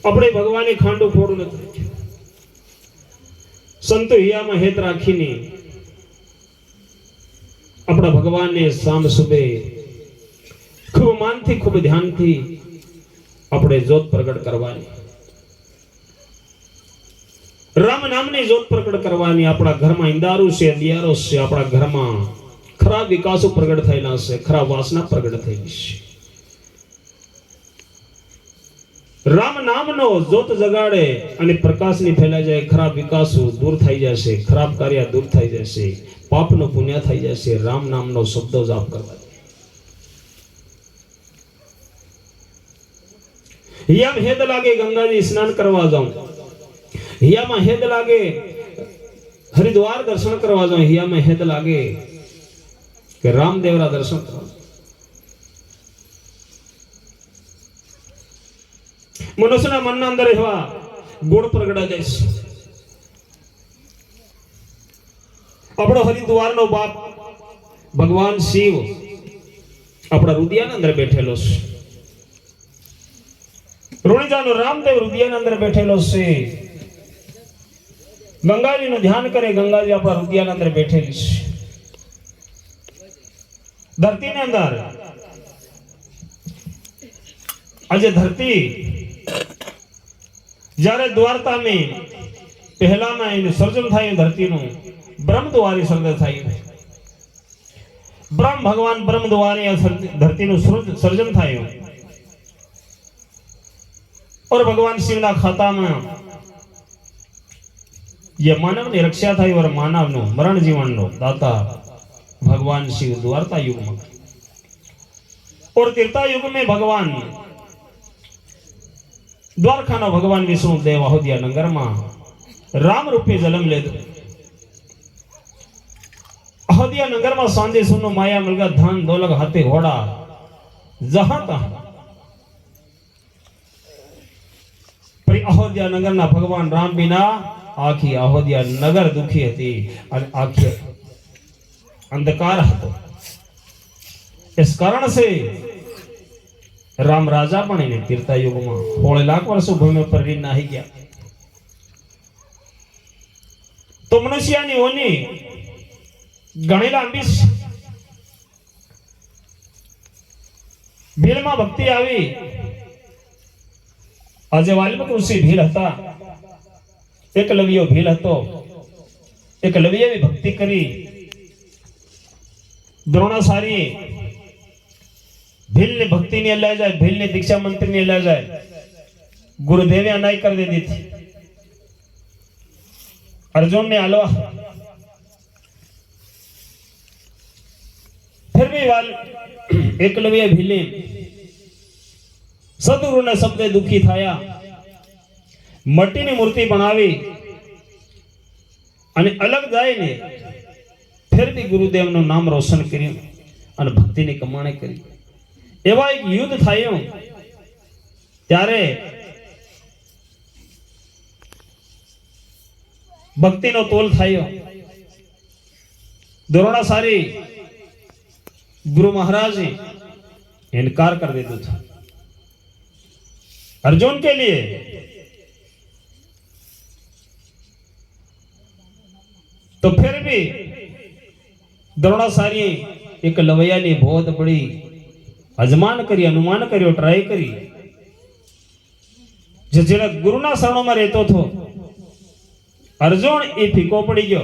આપણે ભગવાને ખાંડું ખોડું નથી રાખ્યું. સંતો હિયામાં હેત રાખીને આપણા ભગવાનને સામ સુબે ખૂબ માનથી ખૂબ ધ્યાનથી આપણે જ્યોત પ્રગટ કરવાની, રામ નામની જ્યોત પ્રગટ કરવાની. આપણા ઘરમાં અંધારું છે, અંધિયારો છે. આપણા ઘરમાં ખરાબ વિકાસો પ્રગટ થયેલા છે, ખરાબ વાસના પ્રગટ થયેલી છે. રામ નામનો જ્યોત જગાડે અને પ્રકાશની ફેલાઈ જાય, ખરાબ વિકાસો દૂર થઈ જશે, ખરાબ કાર્ય દૂર થઈ જશે, પાપનો પુણ્ય થઈ જશે. રામ નામનો શબ્દો જાપ કરવા. હિયામાં હેત લાગે ગંગાજી સ્નાન કરવા જાઉં, હિયામાં હેત લાગે હરિદ્વાર દર્શન કરવા જાઉં, હિયામાં હેત લાગે કે રામદેવરા દર્શન કરવા. મનુષ્યના મનના અંદર એવા ગુણ પ્રગટા જાય છે. આપણો હરિદ્વારનો બાપ ભગવાન શિવ આપણા હૃદયના અંદર બેઠેલો છે. ઋણિજાનો રામદેવ હૃદયના અંદર બેઠેલો છે. ગંગાજીનું ધ્યાન કરે, ગંગાજી આપણા હૃદયના અંદર બેઠેલી છે. ધરતીની અંદર આજે ધરતી જ્યારે દ્વારકા में પહેલામાં એનું સર્જન થયું, ધરતીનું બ્રહ્મ દ્વારી સર્જન થયું. બ્રહ્મ ભગવાન બ્રહ્મ દ્વારી ધરતીનું સર્જન થયું और भगवान शिव ना खाता में ये मानव ने रक्षा थी और मानव नो मरण जीवन नो दाता भगवान शिव द्वारका युग में और त्रेता युग में भगवान द्वारका नो भगवान विष्णु देव अहोध्या नगर में राम रूपे जन्म ले. अहोध्या नगर में सांझे सुनो माया मिलगा धन दौलत हाथे घोड़ा जहां तहां. अहोध्या नगर ना भगवान राम बिना आखी अहोध्या नगर दुखी थी और आखी अंधकार હતો. इस कारण से राम राजा पण એને ત્રેતા યુગમાં 16 લાખ વર્ષો ભૂમિ પર રીન નાહી ગયા. તો મનુષ્યની ઓની ઘણી લાંબી ભીલમાં ભક્તિ આવી. આજે વાલ્મીક ઋષિ ભીલ હતા, એકલવ્ય ભીલ હતો. એકલવ્યએ ભક્તિ કરી, દ્રોણાચાર્ય ભીલની ભક્તિની લઈ જાય, ભીલની દીક્ષા મંત્રીની લઈ જાય. गुरुदेव अनाई कर दी थी. अर्जुन ने आलो, फिर भी वाल एकलव्य भीले सदगुरु ने शब्द दुखी थाया, मट्टी ની મૂર્તિ બનાવી અને અલગ જઈને फिर भी गुरुदेव નું નામ રોશન કર્યું અને ભક્તિની કમાણી કરી. એવા એક યુદ્ધ થયું ત્યારે ભક્તિનો તોલ થયો. द्रोणाचार्य गुरु महाराज ने इनकार कर देता था अर्जुन के लिए. तो फिर भी द्रोणाचार्य एक लवैया ने बहुत बड़ी अजमान करी, अनुमान करियो, ट्राई करी. जेड़ा गुरुना शरणों में रहतो थो अर्जुन ए फीको पड़ी गयो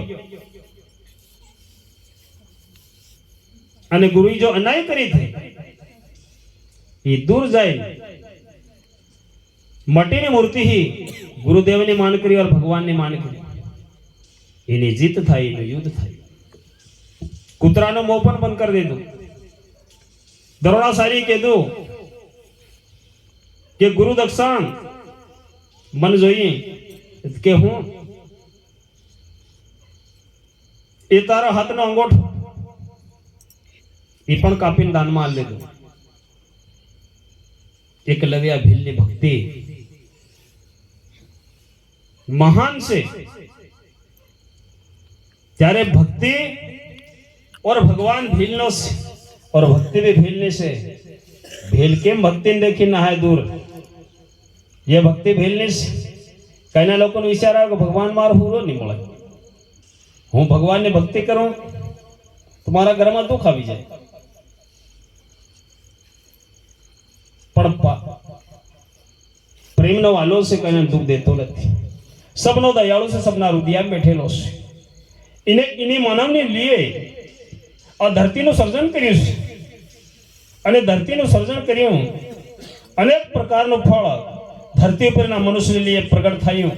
અને ગુરુએ જો અન્યાય કરી થે એ દૂર જાય. મટીની મૂર્તિ ही ગુરુદેવની માન કરી और ભગવાનની માન કરી. એની જીત થાય, એનું યુદ્ધ થાય. કૂતરાનો મોં પણ બંધ કરી દીધું. દ્રોણાચાર્ય કીધું કે ગુરુ દક્ષાણ મન જોઈએ કે હું એ તારા હાથનો અંગોઠો એ પણ કાપીને દાનમાં આલી દીધું. એકલવ્ય ભીલની ભક્તિ महान से ત્યારે भक्ति और भगवान भीलने से और भक्ति भी भीलने से ભેલ કેમ ભક્તિને દેખી નહાય દૂર જે ભક્તિ ભેલની કઈના લોકોનો વિચાર આવે કે ભગવાન મારો પૂરો નહીં મળે હું ભગવાનની ભક્તિ કરું તમારા ઘરમાં દુઃખ આવી જાય પણ પ્રેમનો વાલો છે કઈને દુઃખ દેતો નથી સબનો દયાળુ છે સબના હૃદય બેઠેલો છે એની માનવને લીએ આ ધરતીનું સર્જન કર્યું છે અને ધરતીનું સર્જન કર્યું અનેક પ્રકારનું ફળ ધરતી પરના મનુષ્યને લીએ પ્રગટ થયું